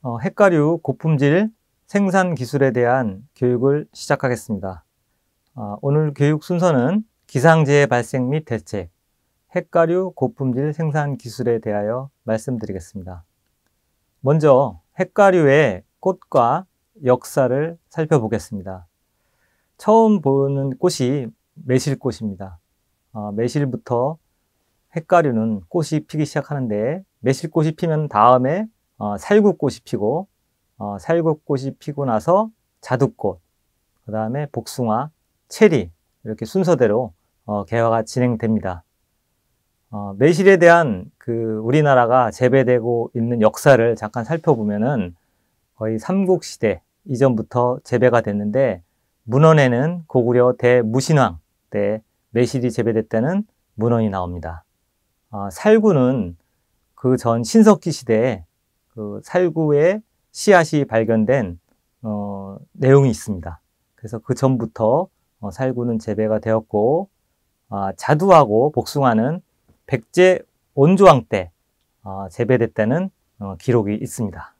핵가류 고품질 생산 기술에 대한 교육을 시작하겠습니다. 오늘 교육 순서는 기상재해 발생 및 대책, 핵가류 고품질 생산 기술에 대하여 말씀드리겠습니다. 먼저 핵가류의 꽃과 역사를 살펴보겠습니다. 처음 보는 꽃이 매실꽃입니다. 매실부터 핵가류는 꽃이 피기 시작하는데, 매실꽃이 피면 다음에 살구꽃이 피고, 살구꽃이 피고 나서 자두꽃, 그 다음에 복숭아, 체리, 이렇게 순서대로 개화가 진행됩니다. 매실에 대한 우리나라가 재배되고 있는 역사를 잠깐 살펴보면은 거의 삼국시대 이전부터 재배가 됐는데, 문헌에는 고구려 대무신왕 때 매실이 재배됐다는 문헌이 나옵니다. 살구는 그 전 신석기 시대에 살구의 씨앗이 발견된 내용이 있습니다. 그래서 그 전부터 살구는 재배가 되었고, 자두하고 복숭아는 백제 온조왕 때 재배됐다는 기록이 있습니다.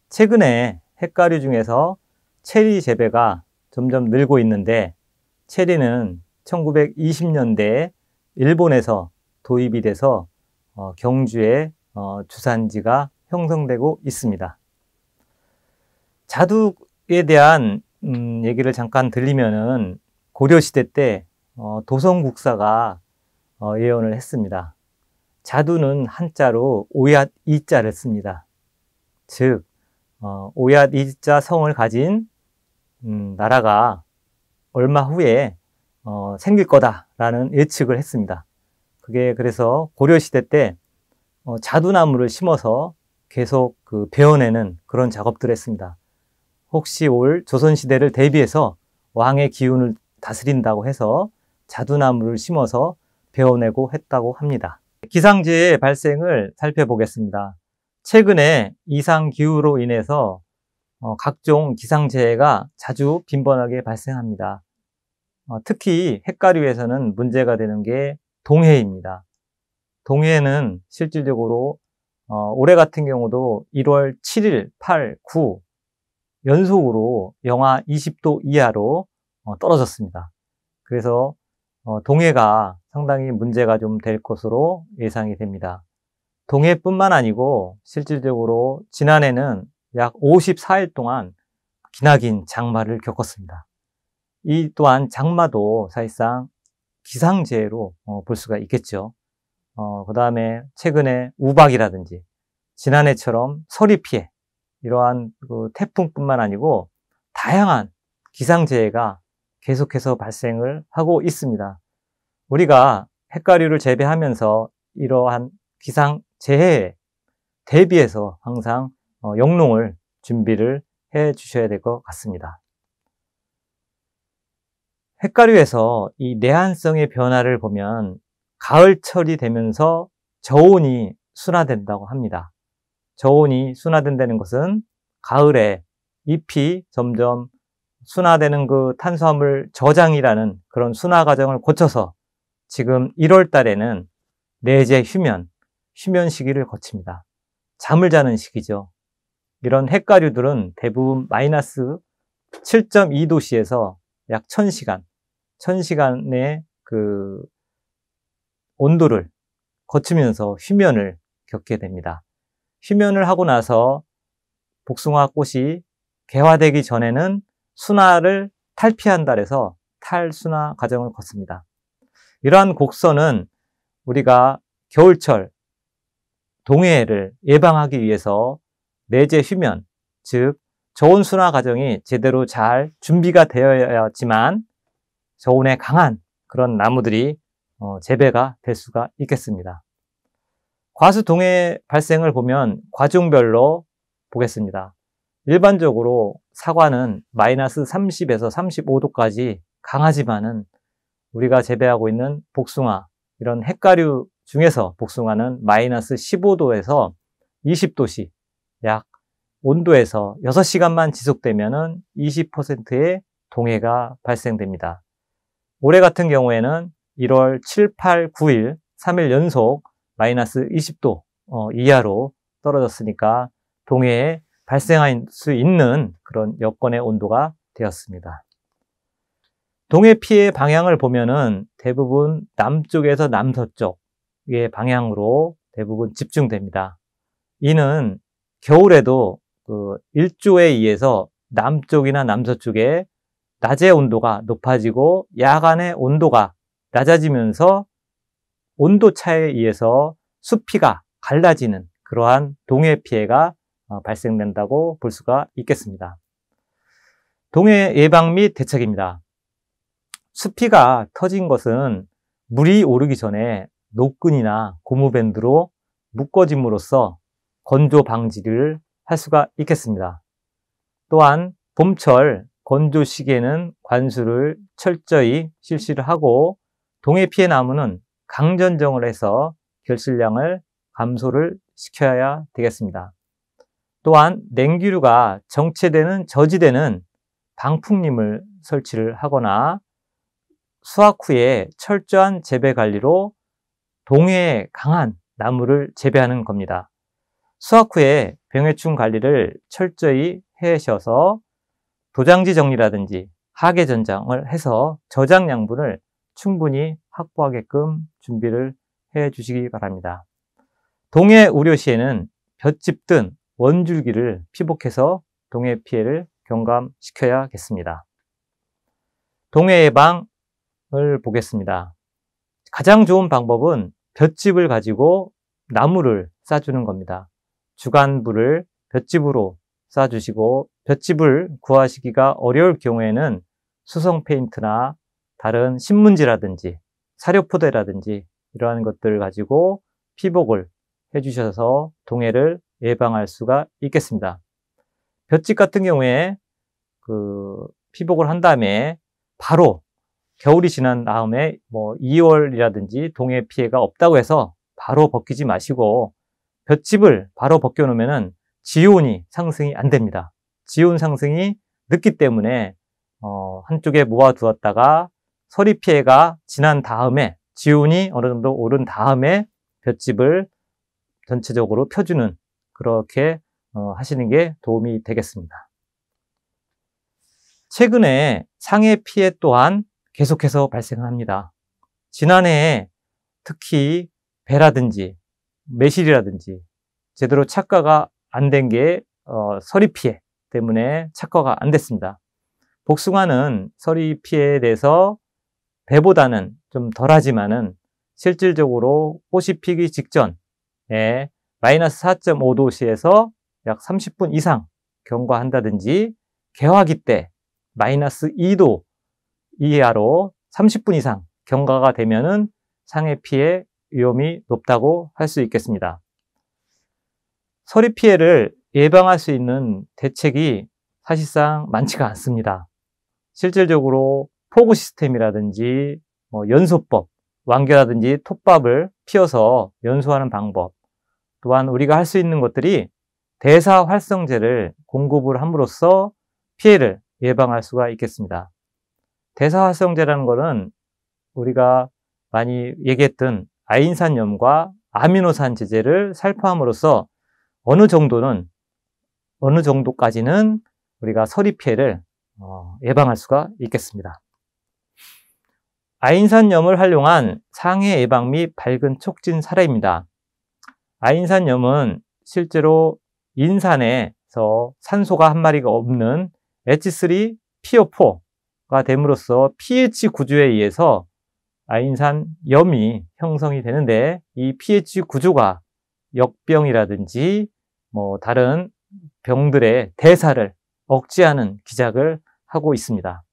최근에 핵가류 중에서 체리 재배가 점점 늘고 있는데, 체리는 1920년대에 일본에서 도입이 돼서 경주에 주산지가 형성되고 있습니다. 자두에 대한 얘기를 잠깐 드리면은, 고려시대 때 도성국사가 예언을 했습니다. 자두는 한자로 오얏 이자를 씁니다. 즉 오얏 이자 성을 가진 나라가 얼마 후에 생길 거다라는 예측을 했습니다. 그게 그래서 고려시대 때 자두나무를 심어서 계속 베어내는 그런 작업들을 했습니다. 혹시 올 조선시대를 대비해서 왕의 기운을 다스린다고 해서 자두나무를 심어서 베어내고 했다고 합니다. 기상재해 발생을 살펴보겠습니다. 최근에 이상기후로 인해서 각종 기상재해가 자주 빈번하게 발생합니다. 특히 핵가류에서는 문제가 되는 게 동해입니다. 동해는 실질적으로 올해 같은 경우도 1월 7일, 8, 9 연속으로 영하 20도 이하로 떨어졌습니다. 그래서 동해가 상당히 문제가 좀 될 것으로 예상이 됩니다. 동해뿐만 아니고 실질적으로 지난해는 약 54일 동안 기나긴 장마를 겪었습니다. 이 또한 장마도 사실상 기상재해로 볼 수가 있겠죠. 그 다음에 최근에 우박이라든지 지난해처럼 서리 피해, 이러한 태풍뿐만 아니고 다양한 기상재해가 계속해서 발생을 하고 있습니다. 우리가 핵가류를 재배하면서 이러한 기상재해에 대비해서 항상 영농을 준비를 해 주셔야 될 것 같습니다. 핵가류에서 이 내한성의 변화를 보면 가을철이 되면서 저온이 순화된다고 합니다. 저온이 순화된다는 것은 가을에 잎이 점점 순화되는 탄수화물 저장이라는 그런 순화 과정을 거쳐서 지금 1월 달에는 내재 휴면 시기를 거칩니다. 잠을 자는 시기죠. 이런 핵가류들은 대부분 마이너스 7.2도씨에서 약 1000시간의 온도를 거치면서 휴면을 겪게 됩니다. 휴면을 하고 나서 복숭아 꽃이 개화되기 전에는 순화를 탈피한다 해서 탈순화 과정을 거칩니다. 이러한 곡선은 우리가 겨울철 동해를 예방하기 위해서 내재 휴면, 즉 저온 순화 과정이 제대로 잘 준비가 되어야지만 저온에 강한 그런 나무들이 재배가 될 수가 있겠습니다. 과수 동해 발생을 보면 과종별로 보겠습니다. 일반적으로 사과는 마이너스 30에서 35도까지 강하지만은 우리가 재배하고 있는 복숭아, 이런 핵가류 중에서 복숭아는 마이너스 15도에서 20도씨, 약 온도에서 6시간만 지속되면은 20%의 동해가 발생됩니다. 올해 같은 경우에는 1월 7, 8, 9일 3일 연속 마이너스 20도 이하로 떨어졌으니까 동해에 발생할 수 있는 그런 여건의 온도가 되었습니다. 동해 피해 방향을 보면은 대부분 남쪽에서 남서쪽의 방향으로 대부분 집중됩니다. 이는 겨울에도 그 일조에 의해서 남쪽이나 남서쪽에 낮의 온도가 높아지고 야간의 온도가 낮아지면서 온도 차에 의해서 수피가 갈라지는 그러한 동해 피해가 발생된다고 볼 수가 있겠습니다. 동해 예방 및 대책입니다. 수피가 터진 것은 물이 오르기 전에 노끈이나 고무밴드로 묶어짐으로써 건조 방지를 할 수가 있겠습니다. 또한 봄철 건조 시기에는 관수를 철저히 실시를 하고 동해 피해 나무는 강전정을 해서 결실량을 감소를 시켜야 되겠습니다. 또한 냉기류가 정체되는 저지대는 방풍림을 설치를 하거나 수확 후에 철저한 재배 관리로 동해에 강한 나무를 재배하는 겁니다. 수확 후에 병해충 관리를 철저히 해셔서 도장지 정리라든지 하계 전장을 해서 저장 양분을 충분히 확보하게끔 준비를 해 주시기 바랍니다. 동해 우려 시에는 볏짚 등 원줄기를 피복해서 동해 피해를 경감시켜야겠습니다. 동해 예방을 보겠습니다. 가장 좋은 방법은 볏짚을 가지고 나무를 싸주는 겁니다. 주간부를 볏짚으로 싸주시고 볏짚을 구하시기가 어려울 경우에는 수성 페인트나 다른 신문지라든지 사료포대라든지 이러한 것들을 가지고 피복을 해주셔서 동해를 예방할 수가 있겠습니다. 볏짚 같은 경우에 피복을 한 다음에 바로 겨울이 지난 다음에 2월이라든지 동해 피해가 없다고 해서 바로 벗기지 마시고 볏짚을 바로 벗겨 놓으면은 지온이 상승이 안 됩니다. 지온 상승이 늦기 때문에 한쪽에 모아 두었다가 서리 피해가 지난 다음에 지온이 어느 정도 오른 다음에 볏짚을 전체적으로 펴주는 그렇게 하시는 게 도움이 되겠습니다. 최근에 상해 피해 또한 계속해서 발생합니다. 지난해에 특히 배라든지 매실이라든지 제대로 착과가 안 된 게 서리 피해 때문에 착과가 안 됐습니다. 복숭아는 서리 피해에 대해서 배보다는 좀 덜하지만은 실질적으로 꽃이 피기 직전에 마이너스 4.5도씨에서 약 30분 이상 경과한다든지 개화기 때 마이너스 2도 이하로 30분 이상 경과가 되면은 상해 피해 위험이 높다고 할 수 있겠습니다. 서리 피해를 예방할 수 있는 대책이 사실상 많지가 않습니다. 실질적으로 포구 시스템이라든지 연소법, 완겨라든지 톱밥을 피워서 연소하는 방법, 또한 우리가 할 수 있는 것들이 대사활성제를 공급을 함으로써 피해를 예방할 수가 있겠습니다. 대사활성제라는 것은 우리가 많이 얘기했던 아인산염과 아미노산 제제를 살포함으로써 어느 정도까지는 우리가 서리 피해를 예방할 수가 있겠습니다. 아인산염을 활용한 상해 예방 및 밝은 촉진 사례입니다. 아인산염은 실제로 인산에서 산소가 한 마리가 없는 H3PO4가 됨으로써 pH 구조에 의해서 아인산염이 형성이 되는데 이 pH 구조가 역병이라든지 다른 병들의 대사를 억제하는 기작을 하고 있습니다.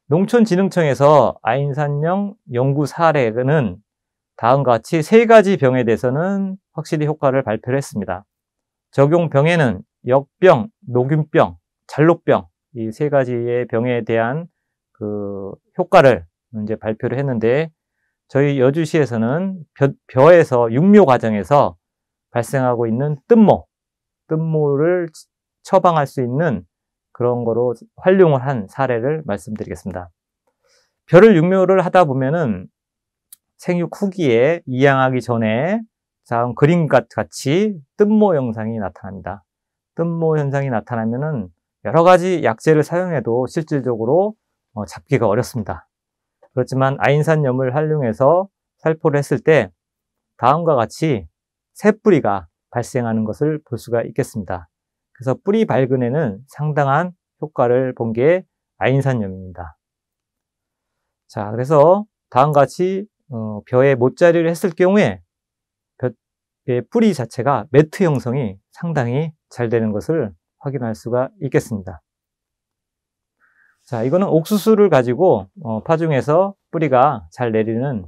농촌진흥청에서 아인산염 연구 사례는 다음과 같이 3가지 병에 대해서는 확실히 효과를 발표를 했습니다. 적용 병에는 역병, 녹균병, 잘록병 이 3가지의 병에 대한 효과를 이제 발표를 했는데 저희 여주시에서는 벼에서 육묘 과정에서 발생하고 있는 뜸모를 처방할 수 있는 그런 거로 활용을 한 사례를 말씀드리겠습니다. 벼를 육묘를 하다 보면은 생육 후기에 이양하기 전에 다음 그림과 같이 뜸모 영상이 나타납니다. 뜬모 현상이 나타나면은 여러 가지 약재를 사용해도 실질적으로 잡기가 어렵습니다. 그렇지만 아인산염을 활용해서 살포를 했을 때 다음과 같이 새뿌리가 발생하는 것을 볼 수가 있겠습니다. 그래서 뿌리 발근에는 상당한 효과를 본 게 아인산염입니다. 자, 그래서 다음과 같이 벼에 못자리를 했을 경우에 벼의 뿌리 자체가 매트 형성이 상당히 잘 되는 것을 확인할 수가 있겠습니다. 자, 이거는 옥수수를 가지고 파종해서 뿌리가 잘 내리는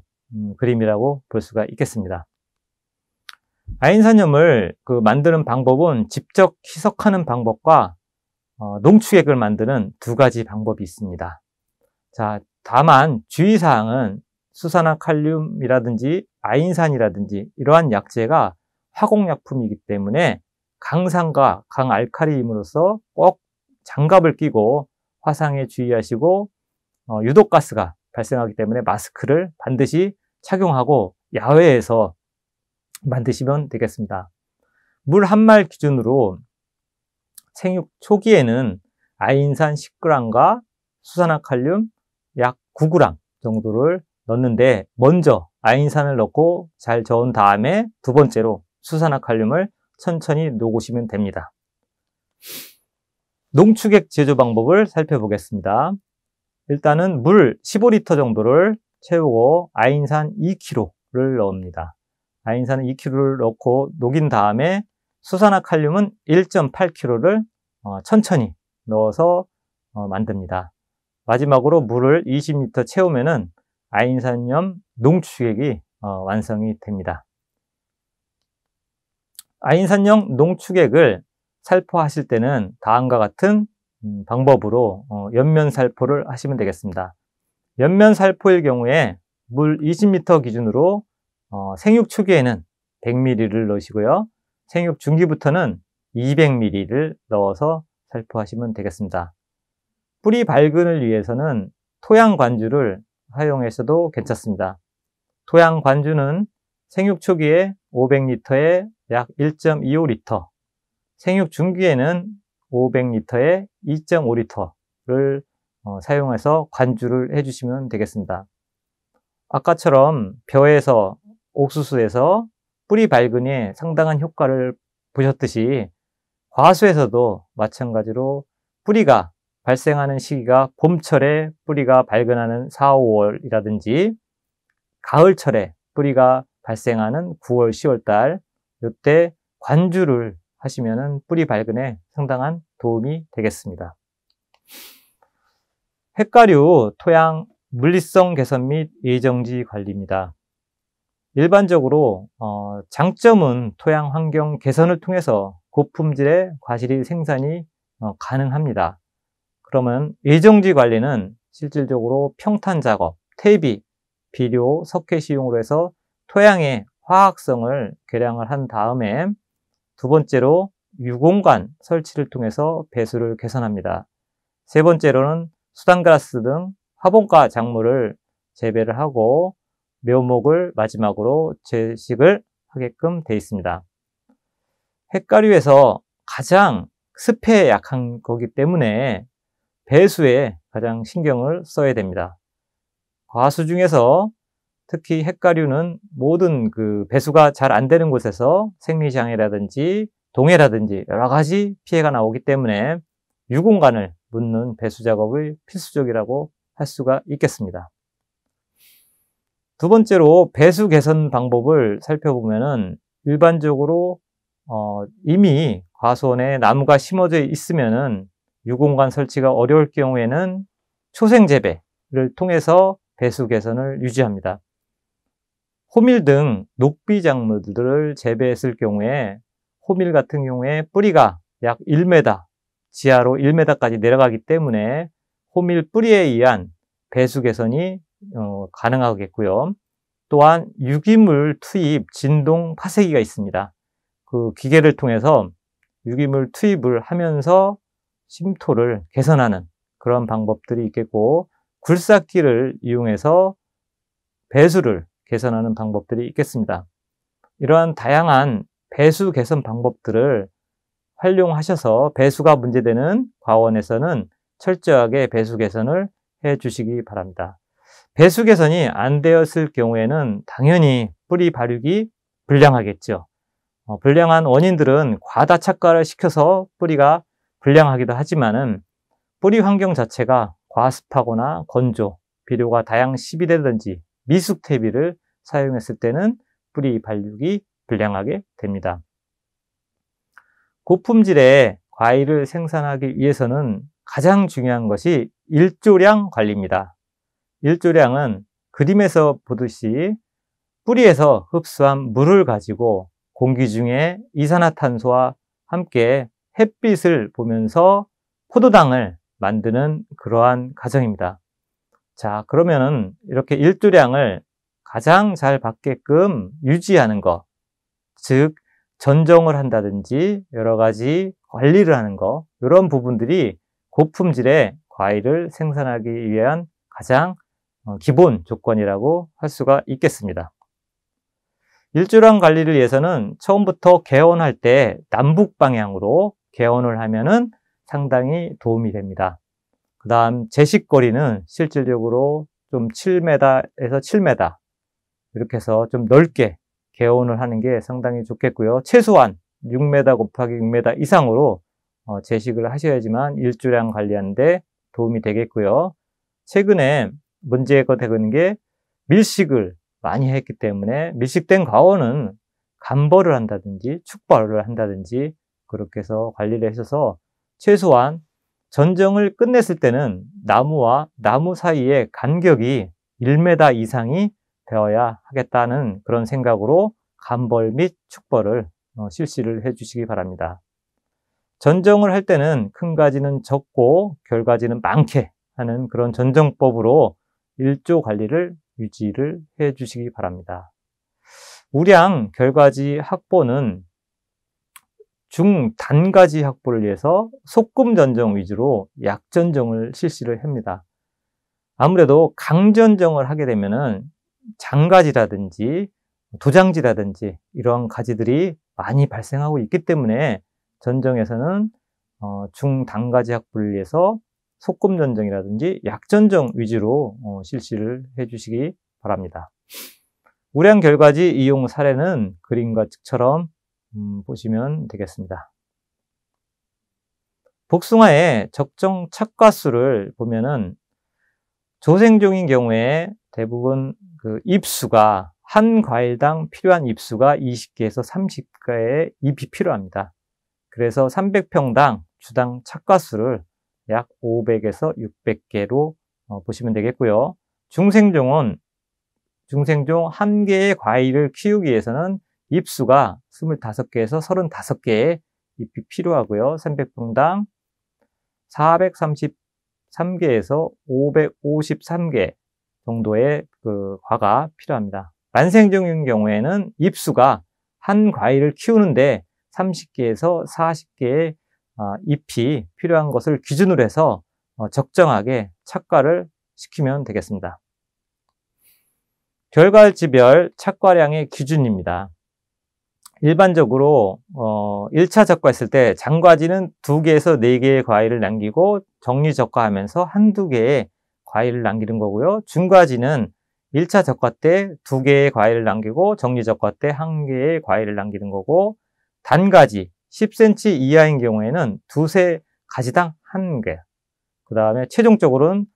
그림이라고 볼 수가 있겠습니다. 아인산염을 만드는 방법은 직접 희석하는 방법과 농축액을 만드는 두 가지 방법이 있습니다. 자, 다만 주의사항은 수산화칼륨이라든지 아인산이라든지 이러한 약재가 화공약품이기 때문에 강산과 강알칼리임으로써 꼭 장갑을 끼고 화상에 주의하시고 유독가스가 발생하기 때문에 마스크를 반드시 착용하고 야외에서 만드시면 되겠습니다. 물 한 말 기준으로 생육 초기에는 아인산 10g과 수산화칼륨 약 9g 정도를 넣는데 먼저 아인산을 넣고 잘 저은 다음에 두 번째로 수산화칼륨을 천천히 녹으시면 됩니다. 농축액 제조 방법을 살펴보겠습니다. 일단은 물 15리터 정도를 채우고 아인산 2kg를 넣습니다. 아인산은 2kg를 넣고 녹인 다음에 수산화칼륨은 1.8kg를 천천히 넣어서 만듭니다. 마지막으로 물을 20리터 채우면은 아인산염 농축액이 완성이 됩니다. 아인산염 농축액을 살포하실 때는 다음과 같은 방법으로 옆면 살포를 하시면 되겠습니다. 옆면 살포일 경우에 물 20리터 기준으로 생육 초기에는 100ml를 넣으시고요. 생육 중기부터는 200ml를 넣어서 살포하시면 되겠습니다. 뿌리 발근을 위해서는 토양 관주를 사용하셔도 괜찮습니다. 토양 관주는 생육 초기에 500리터에 약 1.25리터, 생육 중기에는 500리터에 2.5리터를 사용해서 관주를 해주시면 되겠습니다. 아까처럼 벼에서 옥수수에서 뿌리 발근에 상당한 효과를 보셨듯이 과수에서도 마찬가지로 뿌리가 발생하는 시기가 봄철에 뿌리가 발근하는 4, 5월이라든지 가을철에 뿌리가 발생하는 9월, 10월달 이때 관주를 하시면 뿌리 발근에 상당한 도움이 되겠습니다. 햇가류 토양 물리성 개선 및 예정지 관리입니다. 일반적으로 장점은 토양 환경 개선을 통해서 고품질의 과실이 생산이 가능합니다. 그러면 예정지 관리는 실질적으로 평탄 작업, 퇴비, 비료, 석회 시용으로 해서 토양의 화학성을 개량을 한 다음에 두 번째로 유공간 설치를 통해서 배수를 개선합니다. 세 번째로는 수단가스 등 화분가 작물을 재배를 하고 묘목을 마지막으로 재식을 하게끔 되어 있습니다. 햇가류에서 가장 습해에 약한 거기 때문에 배수에 가장 신경을 써야 됩니다. 과수 중에서 특히 햇가류는 모든 배수가 잘 안 되는 곳에서 생리장애라든지 동해라든지 여러 가지 피해가 나오기 때문에 유공간을 묻는 배수 작업이 필수적이라고 할 수가 있겠습니다. 두 번째로 배수 개선 방법을 살펴보면은 일반적으로 이미 과수원에 나무가 심어져 있으면은 유공간 설치가 어려울 경우에는 초생 재배를 통해서 배수 개선을 유지합니다. 호밀 등 녹비 작물들을 재배했을 경우에 호밀 같은 경우에 뿌리가 약 1m, 지하로 1m까지 내려가기 때문에 호밀 뿌리에 의한 배수 개선이 가능하겠고요. 또한 유기물 투입 진동 파쇄기가 있습니다. 그 기계를 통해서 유기물 투입을 하면서 심토를 개선하는 그런 방법들이 있겠고, 굴삭기를 이용해서 배수를 개선하는 방법들이 있겠습니다. 이러한 다양한 배수 개선 방법들을 활용하셔서 배수가 문제되는 과원에서는 철저하게 배수 개선을 해 주시기 바랍니다. 배수 개선이 안 되었을 경우에는 당연히 뿌리 발육이 불량하겠죠. 불량한 원인들은 과다 착과를 시켜서 뿌리가 불량하기도 하지만은 뿌리 환경 자체가 과습하거나 건조, 비료가 다양시비 되든지 미숙 퇴비를 사용했을 때는 뿌리 발육이 불량하게 됩니다. 고품질의 과일을 생산하기 위해서는 가장 중요한 것이 일조량 관리입니다. 일조량은 그림에서 보듯이 뿌리에서 흡수한 물을 가지고 공기 중에 이산화탄소와 함께 햇빛을 보면서 포도당을 만드는 그러한 과정입니다. 자, 그러면은 이렇게 일조량을 가장 잘 받게끔 유지하는 것, 즉 전정을 한다든지 여러 가지 관리를 하는 것, 이런 부분들이 고품질의 과일을 생산하기 위한 가장 기본 조건이라고 할 수가 있겠습니다. 일조량 관리를 위해서는 처음부터 개원할 때 남북 방향으로 개원을 하면은 상당히 도움이 됩니다. 그 다음 제식거리는 실질적으로 좀 7m에서 7m 이렇게 해서 좀 넓게 개원을 하는 게 상당히 좋겠고요. 최소한 6m 곱하기 6m 이상으로 제식을 하셔야지만 일조량 관리하는데 도움이 되겠고요. 최근에 문제가 되는 게 밀식을 많이 했기 때문에 밀식된 과원은 감벌을 한다든지 축벌을 한다든지 그렇게 해서 관리를 하셔서 최소한 전정을 끝냈을 때는 나무와 나무 사이의 간격이 1m 이상이 되어야 하겠다는 그런 생각으로 감벌 및 축벌을 실시를 해 주시기 바랍니다. 전정을 할 때는 큰 가지는 적고 결가지는 많게 하는 그런 전정법으로 일조 관리를 유지를 해 주시기 바랍니다. 우량 결가지 확보는 중단가지 확보를 위해서 소금 전정 위주로 약전정을 실시를 합니다. 아무래도 강전정을 하게 되면은 장가지라든지 도장지라든지 이런 가지들이 많이 발생하고 있기 때문에 전정에서는 중단가지 확보를 위해서 소금 전정이라든지 약전정 위주로 실시를 해 주시기 바랍니다. 우량 결가지 이용 사례는 그림과 측처럼 보시면 되겠습니다. 복숭아의 적정 착과수를 보면은 조생종인 경우에 대부분 그 잎수가 한 과일당 필요한 잎수가 20개에서 30개의 잎이 필요합니다. 그래서 300평당 주당 착과수를 약 500에서 600개로 보시면 되겠고요. 중생종 한 개의 과일을 키우기 위해서는 잎수가 25개에서 35개의 잎이 필요하고요. 300평당 433개에서 553개 정도의 그 과가 필요합니다. 만생종인 경우에는 잎수가 한 과일을 키우는데 30개에서 40개의 잎이 필요한 것을 기준으로 해서 적정하게 착과를 시키면 되겠습니다. 결과지별 착과량의 기준입니다. 일반적으로 1차 적과했을 때 장과지는 2개에서 4개의 과일을 남기고 정리 적과하면서 한두 개의 과일을 남기는 거고요. 중과지는 1차 적과 때 2개의 과일을 남기고 정리 적과 때 1개의 과일을 남기는 거고, 단가지 10cm 이하인 경우에는 두세 가지당 1개, 그 다음에 최종적으로는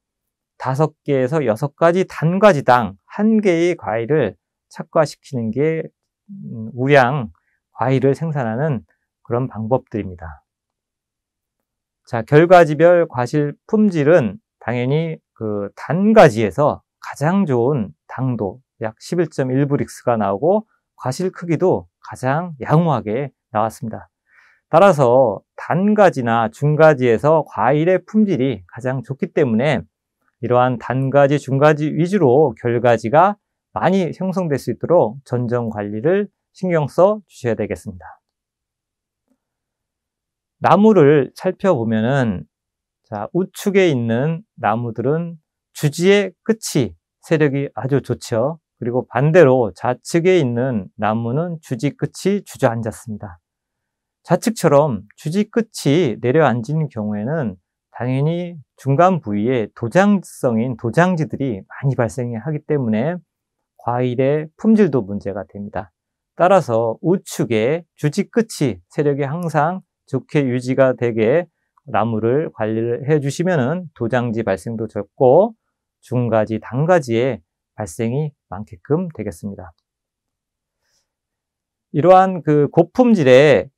5개에서 6가지 단가지당 1개의 과일을 착과시키는 게 우량 과일을 생산하는 그런 방법들입니다. 자, 결과지별 과실 품질은 당연히 그 단가지에서 가장 좋은 당도 약 11.1브릭스가 나오고 과실 크기도 가장 양호하게 나왔습니다. 따라서 단가지나 중가지에서 과일의 품질이 가장 좋기 때문에 이러한 단가지, 중가지 위주로 결가지가 많이 형성될 수 있도록 전정 관리를 신경 써 주셔야 되겠습니다. 나무를 살펴보면은, 자, 우측에 있는 나무들은 주지의 끝이 세력이 아주 좋죠. 그리고 반대로 좌측에 있는 나무는 주지 끝이 주저앉았습니다. 좌측처럼 주지 끝이 내려앉은 경우에는 당연히 중간 부위에 도장성인 도장지들이 많이 발생하기 때문에 과일의 품질도 문제가 됩니다. 따라서 우측에 주지 끝이 세력이 항상 좋게 유지가 되게 나무를 관리를 해주시면 도장지 발생도 적고 중가지, 단가지의 발생이 많게끔 되겠습니다. 이러한 고품질의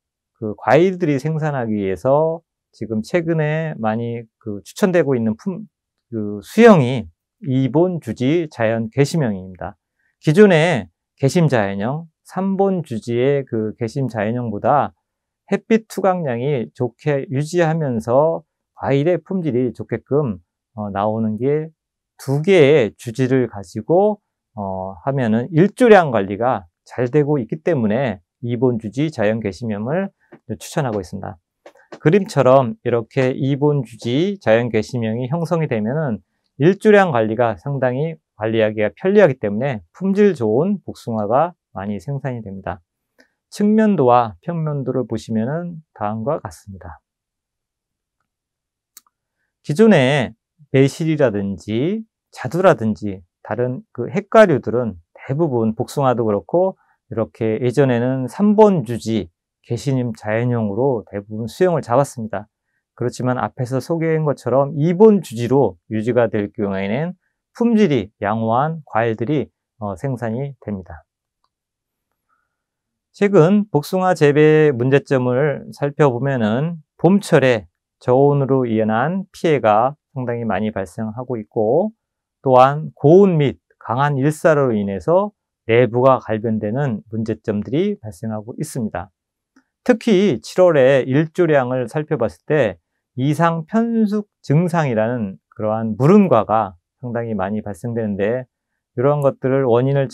과일들이 생산하기 위해서 지금 최근에 많이 추천되고 있는 수형이 2본 주지 자연 개심형입니다. 기존의 개심 자연형, 3본 주지의 개심 자연형보다 햇빛 투각량이 좋게 유지하면서 과일의 품질이 좋게끔 나오는 게 2개의 주지를 가지고 하면은 일조량 관리가 잘 되고 있기 때문에 2본 주지 자연 개심형을 추천하고 있습니다. 그림처럼 이렇게 2본 주지 자연 개심형이 형성이 되면은 일조량 관리가 상당히 관리하기가 편리하기 때문에 품질 좋은 복숭아가 많이 생산이 됩니다. 측면도와 평면도를 보시면은 다음과 같습니다. 기존의 매실이라든지 자두라든지 다른 핵과류들은 대부분 복숭아도 그렇고 이렇게 예전에는 3본 주지 개심 자연형으로 대부분 수형을 잡았습니다. 그렇지만 앞에서 소개한 것처럼 2본 주지로 유지가 될 경우에는 품질이 양호한 과일들이 생산이 됩니다. 최근 복숭아 재배 문제점을 살펴보면은 봄철에 저온으로 인한 피해가 상당히 많이 발생하고 있고, 또한 고온 및 강한 일사로 인해서 내부가 갈변되는 문제점들이 발생하고 있습니다. 특히 7월에 일조량을 살펴봤을 때 이상 편숙 증상이라는 그러한 물음과가 상당히 많이 발생되는데, 이러한 것들을 원인을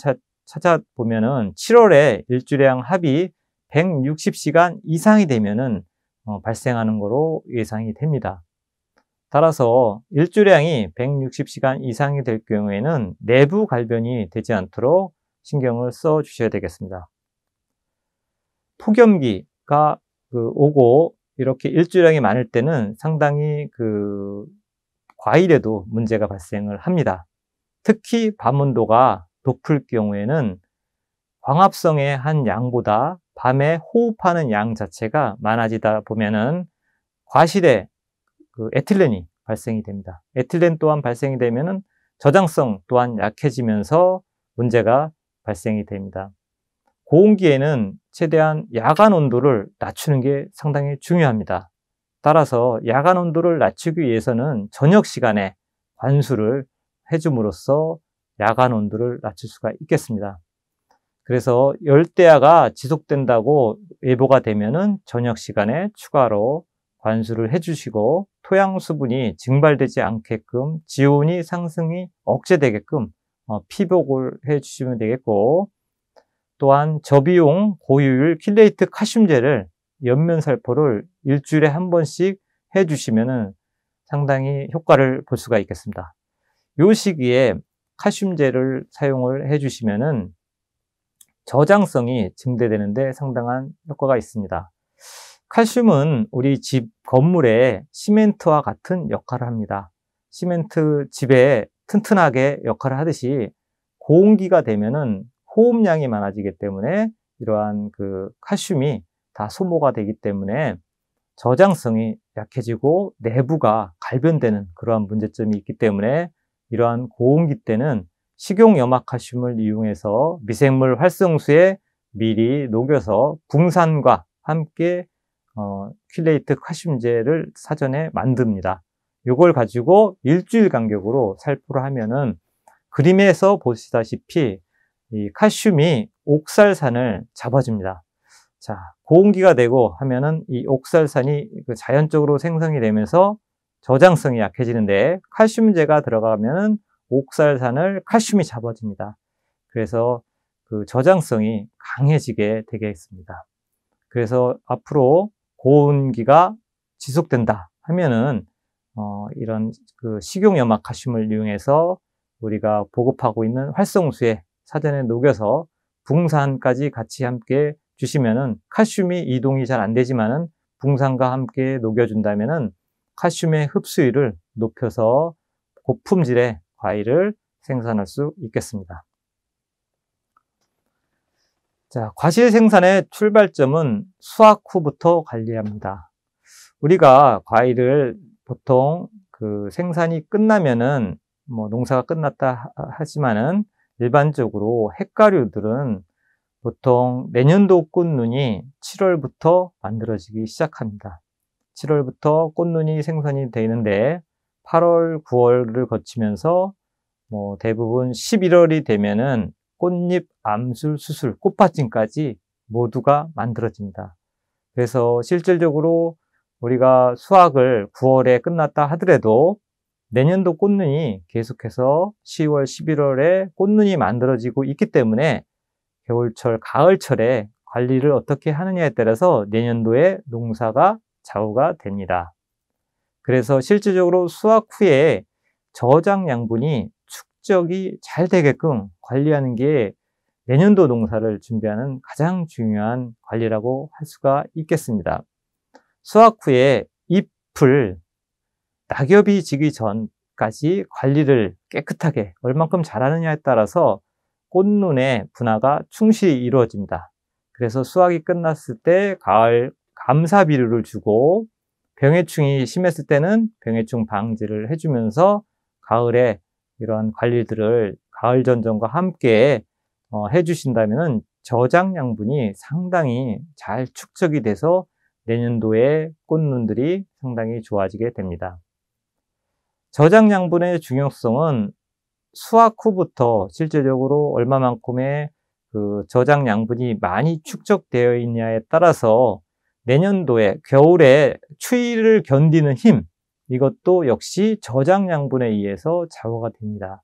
찾아보면은 7월에 일조량 합이 160시간 이상이 되면은 발생하는 거로 예상이 됩니다. 따라서 일조량이 160시간 이상이 될 경우에는 내부 갈변이 되지 않도록 신경을 써 주셔야 되겠습니다. 폭염기가 오고 이렇게 일조량이 많을 때는 상당히 과일에도 문제가 발생을 합니다. 특히 밤온도가 높을 경우에는 광합성의 한 양보다 밤에 호흡하는 양 자체가 많아지다 보면은 과실에 에틸렌이 발생이 됩니다. 에틸렌 또한 발생이 되면은 저장성 또한 약해지면서 문제가 발생이 됩니다. 고온기에는 최대한 야간 온도를 낮추는 게 상당히 중요합니다. 따라서 야간 온도를 낮추기 위해서는 저녁 시간에 관수를 해줌으로써 야간 온도를 낮출 수가 있겠습니다. 그래서 열대야가 지속된다고 예보가 되면은 저녁 시간에 추가로 관수를 해주시고 토양 수분이 증발되지 않게끔 지온이 상승이 억제되게끔 피복을 해주시면 되겠고, 또한 저비용 고효율 킬레이트 칼슘제를 옆면 살포를 일주일에 한 번씩 해주시면은 상당히 효과를 볼 수가 있겠습니다. 이 시기에 칼슘제를 사용을 해주시면은 저장성이 증대되는데 상당한 효과가 있습니다. 칼슘은 우리 집 건물에 시멘트와 같은 역할을 합니다. 시멘트 집에 튼튼하게 역할을 하듯이 고온기가 되면은 호흡량이 많아지기 때문에 이러한 칼슘이 다 소모가 되기 때문에 저장성이 약해지고 내부가 갈변되는 그러한 문제점이 있기 때문에 이러한 고온기 때는 식용염화칼슘을 이용해서 미생물 활성수에 미리 녹여서 붕산과 함께 킬레이트 칼슘제를 사전에 만듭니다. 이걸 가지고 일주일 간격으로 살포를 하면은 그림에서 보시다시피 이 칼슘이 옥살산을 잡아줍니다. 자, 고온기가 되고 하면은 이 옥살산이 자연적으로 생성이 되면서 저장성이 약해지는데 칼슘제가 들어가면은 옥살산을 칼슘이 잡아줍니다. 그래서 저장성이 강해지게 되겠습니다. 그래서 앞으로 고온기가 지속된다 하면은 이런 식용염화 칼슘을 이용해서 우리가 보급하고 있는 활성수에 사전에 녹여서 붕산까지 같이 함께 주시면은 칼슘이 이동이 잘 안 되지만은 붕산과 함께 녹여준다면은 칼슘의 흡수율을 높여서 고품질의 과일을 생산할 수 있겠습니다. 자, 과실 생산의 출발점은 수확 후부터 관리합니다. 우리가 과일을 보통 그 생산이 끝나면은 농사가 끝났다 하지만은 일반적으로 핵과류들은 보통 내년도 꽃눈이 7월부터 만들어지기 시작합니다. 7월부터 꽃눈이 생산이 되는데 8월, 9월을 거치면서 대부분 11월이 되면은 꽃잎, 암술, 수술, 꽃받침까지 모두가 만들어집니다. 그래서 실질적으로 우리가 수확을 9월에 끝났다 하더라도 내년도 꽃눈이 계속해서 10월, 11월에 꽃눈이 만들어지고 있기 때문에 겨울철, 가을철에 관리를 어떻게 하느냐에 따라서 내년도에 농사가 좌우가 됩니다. 그래서 실질적으로 수확 후에 저장 양분이 축적이 잘 되게끔 관리하는 게 내년도 농사를 준비하는 가장 중요한 관리라고 할 수가 있겠습니다. 수확 후에 잎을 낙엽이 지기 전까지 관리를 깨끗하게 얼만큼 잘하느냐에 따라서 꽃눈의 분화가 충실히 이루어집니다. 그래서 수확이 끝났을 때 가을 감사비료를 주고 병해충이 심했을 때는 병해충 방지를 해주면서 가을에 이러한 관리들을 가을 전정과 함께 해주신다면 저장 양분이 상당히 잘 축적이 돼서 내년도에 꽃눈들이 상당히 좋아지게 됩니다. 저장 양분의 중요성은 수확 후부터 실질적으로 얼마만큼의 그 저장 양분이 많이 축적되어 있냐에 따라서 내년도에 겨울에 추위를 견디는 힘, 이것도 역시 저장 양분에 의해서 좌우가 됩니다.